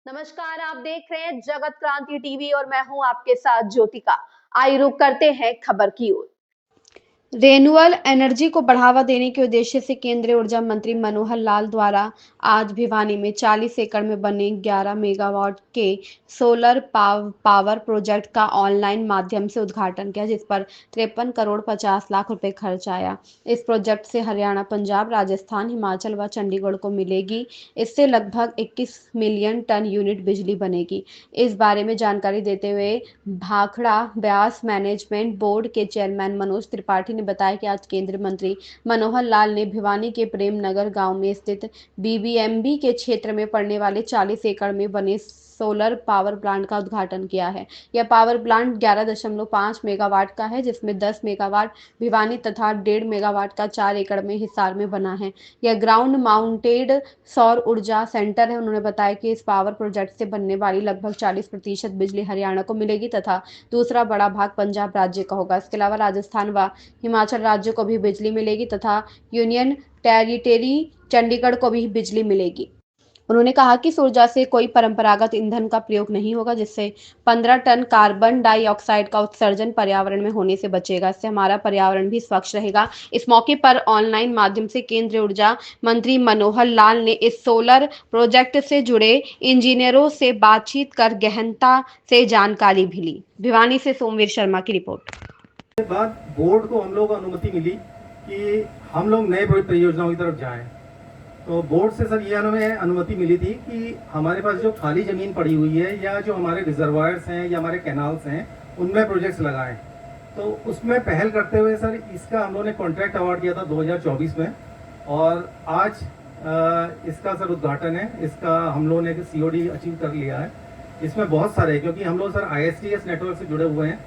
नमस्कार, आप देख रहे हैं जगत क्रांति टीवी और मैं हूं आपके साथ ज्योतिका। आइए रुक करते हैं खबर की ओर। रेन्यूएबल एनर्जी को बढ़ावा देने के उद्देश्य से केंद्रीय ऊर्जा मंत्री मनोहर लाल द्वारा आज भिवानी में 40 एकड़ में बने 11 मेगावाट के सोलर पावर प्रोजेक्ट का ऑनलाइन माध्यम से उद्घाटन किया, जिस पर 53 करोड़ 50 लाख रुपए खर्च आया। इस प्रोजेक्ट से हरियाणा, पंजाब, राजस्थान, हिमाचल व चंडीगढ़ को मिलेगी। इससे लगभग 21 मिलियन टन यूनिट बिजली बनेगी। इस बारे में जानकारी देते हुए भाखड़ा ब्यास मैनेजमेंट बोर्ड के चेयरमैन मनोज त्रिपाठी ने बताया कि आज केंद्रीय मंत्री मनोहर लाल ने भिवानी के प्रेम नगर गांव में स्थित बीबीएमबी के क्षेत्र में पड़ने वाले 40 एकड़ में बने सोलर पावर प्लांट का उद्घाटन किया है। यह पावर प्लांट 11.5 मेगावाट का है, जिसमें 10 मेगावाट भिवानी तथा 1.5 मेगावाट का 4 एकड़ में हिसार में बना है। यह ग्राउंड माउंटेड सौर ऊर्जा सेंटर है। उन्होंने बताया कि इस पावर प्रोजेक्ट से बनने वाली लगभग 40% बिजली हरियाणा को मिलेगी तथा दूसरा बड़ा भाग पंजाब राज्य का होगा। इसके अलावा राजस्थान व हिमाचल राज्य को भी बिजली मिलेगी तथा यूनियन टेरिटरी चंडीगढ़ को भी बिजली मिलेगी। उन्होंने कहा कि इस ऊर्जा से कोई परंपरागत ईंधन का प्रयोग नहीं होगा, जिससे 15 टन कार्बन डाइऑक्साइड का उत्सर्जन पर्यावरण में होने से बचेगा। इससे हमारा पर्यावरण भी स्वच्छ रहेगा। इस मौके पर ऑनलाइन माध्यम से केंद्रीय ऊर्जा मंत्री मनोहर लाल ने इस सोलर प्रोजेक्ट से जुड़े इंजीनियरों से बातचीत कर गहनता से जानकारी भी ली। भिवानी से सोमवीर शर्मा की रिपोर्ट। के बाद बोर्ड को हम लोग अनुमति मिली कि हम लोग नए परियोजनाओं की तरफ जाएं। तो बोर्ड से सर ये हमें अनुमति मिली थी कि हमारे पास जो खाली ज़मीन पड़ी हुई है या जो हमारे रिजर्वायर्स हैं या हमारे कैनाल्स हैं उनमें प्रोजेक्ट्स लगाएं। तो उसमें पहल करते हुए सर इसका हम लोगों ने कॉन्ट्रैक्ट अवार्ड किया था 2024 में और आज इसका सर उद्घाटन है। इसका हम लोगों ने COD अचीव कर लिया है। इसमें बहुत सारे, क्योंकि हम लोग सर ISTS नेटवर्क से जुड़े हुए हैं,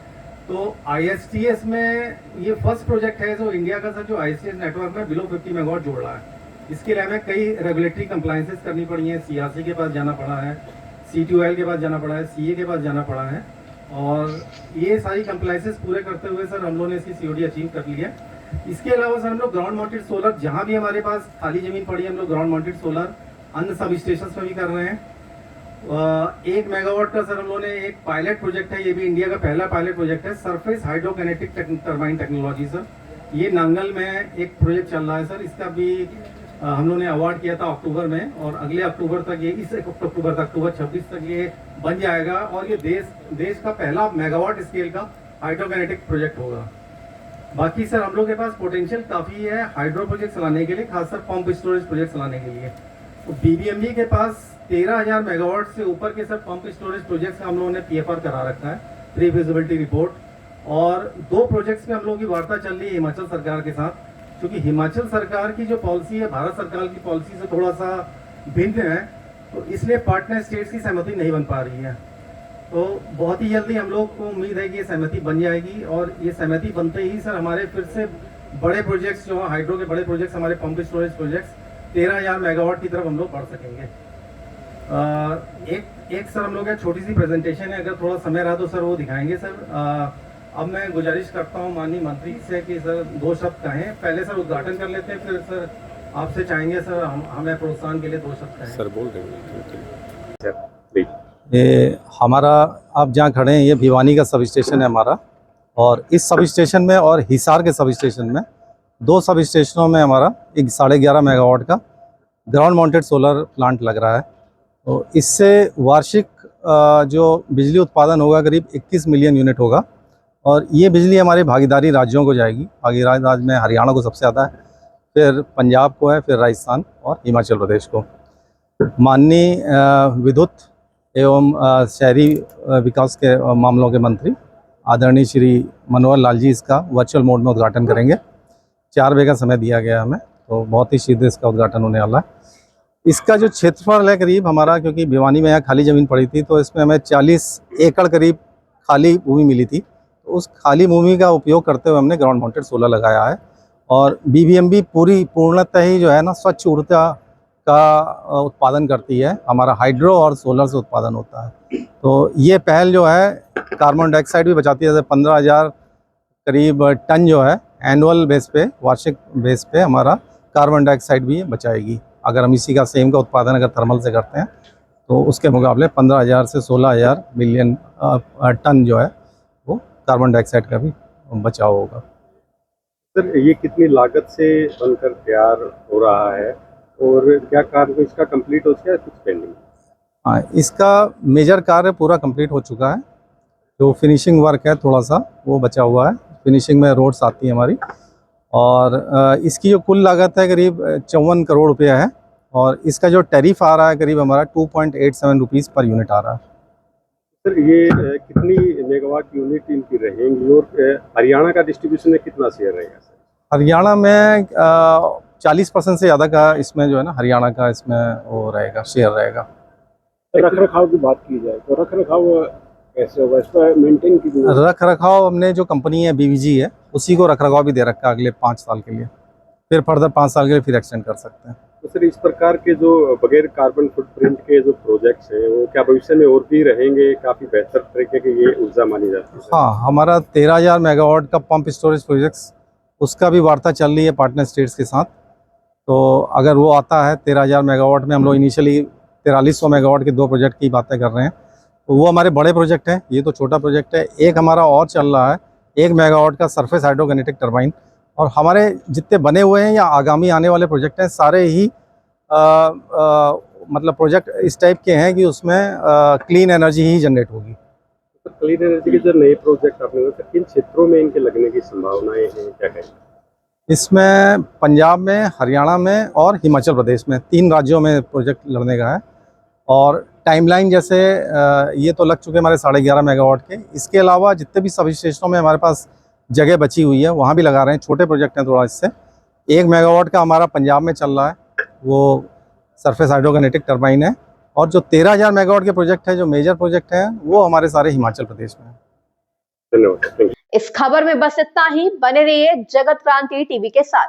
तो ISTS में ये फर्स्ट प्रोजेक्ट है जो इंडिया का सर जो ISTS नेटवर्क में बिलो 50 मेगावाट जोड़ रहा है। इसके लिए हमें कई रेगुलेटरी कंप्लायंसेस करनी पड़ी हैं। CRC के पास जाना पड़ा है, CTOL के पास जाना पड़ा है, CA के पास जाना पड़ा है और ये सारी कंप्लायंसेस पूरे करते हुए सर हम लोगों ने इसकी COD अचीव कर ली है। इसके अलावा सर हम लोग ग्राउंड माउंटेड सोलर, जहाँ भी हमारे पास खाली ज़मीन पड़ी है, हम लोग ग्राउंड माउंटेड सोलर अन्य सब स्टेशन में भी कर रहे हैं। 1 मेगावाट का सर हम लोगों ने एक पायलट प्रोजेक्ट है, ये भी इंडिया का पहला पायलट प्रोजेक्ट है, सरफेस हाइड्रोकाइनेटिक टरबाइन टेक्नोलॉजी सर। ये नांगल में एक प्रोजेक्ट चल रहा है सर। इसका भी हम लोगों ने अवार्ड किया था अक्टूबर में और अगले अक्टूबर तक ये अक्टूबर 26 तक ये बन जाएगा और ये देश का पहला मेगावाट स्केल का हाइड्रोकाइनेटिक प्रोजेक्ट होगा। बाकी सर हम लोग के पास पोटेंशियल काफ़ी है हाइड्रो प्रोजेक्ट चलाने के लिए, खासकर पंप स्टोरेज प्रोजेक्ट चलाने के लिए। तो BBMB के पास 13,000 मेगावाट से ऊपर के सर पंप स्टोरेज प्रोजेक्ट्स हम लोगों ने PFR करा रखा है, प्री फिजिबिलिटी रिपोर्ट। और 2 प्रोजेक्ट्स में हम लोगों की वार्ता चल रही है हिमाचल सरकार के साथ, क्योंकि हिमाचल सरकार की जो पॉलिसी है भारत सरकार की पॉलिसी से थोड़ा सा भिन्न है, तो इसलिए पार्टनर स्टेट्स की सहमति नहीं बन पा रही है। तो बहुत ही जल्दी हम लोग को उम्मीद है कि ये सहमति बन जाएगी और ये सहमति बनते ही सर हमारे फिर से बड़े प्रोजेक्ट्स जो हाइड्रो के बड़े प्रोजेक्ट्स, हमारे पंप स्टोरेज प्रोजेक्ट्स 13,000 मेगावाट की तरफ हम लोग बढ़ सकेंगे। एक सर हम लोग छोटी सी प्रेजेंटेशन है, अगर थोड़ा समय रहा तो सर वो दिखाएंगे सर। अब मैं गुजारिश करता हूँ माननीय मंत्री से कि सर 2 शब्द कहें। पहले सर उद्घाटन कर लेते हैं, फिर सर आपसे चाहेंगे सर हमें प्रोत्साहन के लिए 2 शब्द कहें। सर बोल रहे ये हमारा आप जहाँ खड़े हैं ये भिवानी का सब स्टेशन है हमारा, और इस सब स्टेशन में और हिसार के सब स्टेशन में 2 सब स्टेशनों में हमारा एक 11.5 मेगावाट का ग्राउंड माउंटेड सोलर प्लांट लग रहा है। तो इससे वार्षिक जो बिजली उत्पादन होगा करीब 21 मिलियन यूनिट होगा और ये बिजली हमारे भागीदारी राज्यों को जाएगी। भागीदारी राज्य में हरियाणा को सबसे ज़्यादा है, फिर पंजाब को है, फिर राजस्थान और हिमाचल प्रदेश को। माननीय विद्युत एवं शहरी विकास के मामलों के मंत्री आदरणीय श्री मनोहर लाल जी इसका वर्चुअल मोड में उद्घाटन करेंगे। 4 बजे का समय दिया गया हमें, तो बहुत ही शीघ्र इसका उद्घाटन होने वाला है। इसका जो क्षेत्रफल है करीब हमारा, क्योंकि भिवानी में यहाँ खाली ज़मीन पड़ी थी तो इसमें हमें 40 एकड़ करीब खाली भूमि मिली थी। तो उस खाली भूमि का उपयोग करते हुए हमने ग्राउंड माउंटेड सोलर लगाया है और BBMB पूर्णतः ही जो है ना स्वच्छ ऊर्जा का उत्पादन करती है। हमारा हाइड्रो और सोलर से उत्पादन होता है। तो ये पहल जो है कार्बन डाइऑक्साइड भी बचाती है। जैसे 15,000 करीब टन जो है एनुअल बेस पे, वार्षिक बेस पे हमारा कार्बन डाइऑक्साइड भी बचाएगी। अगर हम इसी का सेम का उत्पादन अगर थर्मल से करते हैं तो उसके मुकाबले 15,000 से 16,000 मिलियन टन जो है वो कार्बन डाइऑक्साइड का भी बचाव होगा। सर ये कितनी लागत से बनकर तैयार हो रहा है और क्या कार्य इसका कंप्लीट हो चुका है, कुछ पेंडिंग? हाँ, इसका मेजर कार्य पूरा कंप्लीट हो चुका है। जो फिनिशिंग वर्क है थोड़ा सा वो बचा हुआ है। फिनिशिंग में रोड्स आती है हमारी, और इसकी जो कुल लागत है करीब 54 करोड़ रुपया है, और इसका जो टैरिफ आ रहा है करीब हमारा 2.87 रुपीज़ पर यूनिट आ रहा है। सर ये कितनी मेगावाट यूनिट इनकी रहेंगी और हरियाणा का डिस्ट्रीब्यूशन में कितना शेयर रहेगा सर? हरियाणा में 40% से ज़्यादा का इसमें जो है ना हरियाणा का इसमें वो रहेगा, शेयर रहेगा। रख रखाव की बात की जाए तो रख रखाव कैसे होगा, इसका मेंटेन कितना? रख रखाव हमने जो कंपनी है BVG है उसी को रख रखाव भी दे रखा है अगले 5 साल के लिए, फिर फर्दर 5 साल के लिए फिर एक्सटेंड कर सकते हैं। तो सर इस प्रकार के जो बगैर कार्बन फुटप्रिंट के जो प्रोजेक्ट्स हैं वो क्या भविष्य में और भी रहेंगे? काफ़ी बेहतर तरीके की ये ऊर्जा मानी जाती है। हाँ, हमारा 13,000 मेगावाट का पंप स्टोरेज प्रोजेक्ट्स, उसका भी वार्ता चल रही है पार्टनर स्टेट्स के साथ। तो अगर वो आता है 13,000 मेगावाट में, हम लोग इनिशियली 4300 मेगावाट के 2 प्रोजेक्ट की बातें कर रहे हैं, तो वो हमारे बड़े प्रोजेक्ट हैं, ये तो छोटा प्रोजेक्ट है। एक हमारा और चल रहा है 1 मेगावाट का सरफेस हाइड्रोकिनेटिक टरबाइन, और हमारे जितने बने हुए हैं या आगामी आने वाले प्रोजेक्ट हैं सारे ही मतलब प्रोजेक्ट इस टाइप के हैं कि उसमें क्लीन एनर्जी ही जनरेट होगी। तो क्लीन एनर्जी के जो नए प्रोजेक्ट आपने बताया, किन क्षेत्रों में इनके लगने की संभावनाएं हैं, क्या कहें? इसमें पंजाब में, हरियाणा में और हिमाचल प्रदेश में 3 राज्यों में प्रोजेक्ट लड़ने का है। और टाइमलाइन जैसे ये तो लग चुके हमारे 11.5 मेगावाट के। इसके अलावा जितने भी सब स्टेशनों में हमारे पास जगह बची हुई है वहाँ भी लगा रहे हैं। छोटे प्रोजेक्ट हैं थोड़ा इससे। 1 मेगावाट का हमारा पंजाब में चल रहा है, वो सरफेस हाइड्रोकिनेटिक टरबाइन है। और जो 13,000 मेगावाट के प्रोजेक्ट है, जो मेजर प्रोजेक्ट हैं, वो हमारे सारे हिमाचल प्रदेश में है। धन्यवाद। इस खबर में बस इतना ही। बने रहिए जगत क्रांति टीवी के साथ।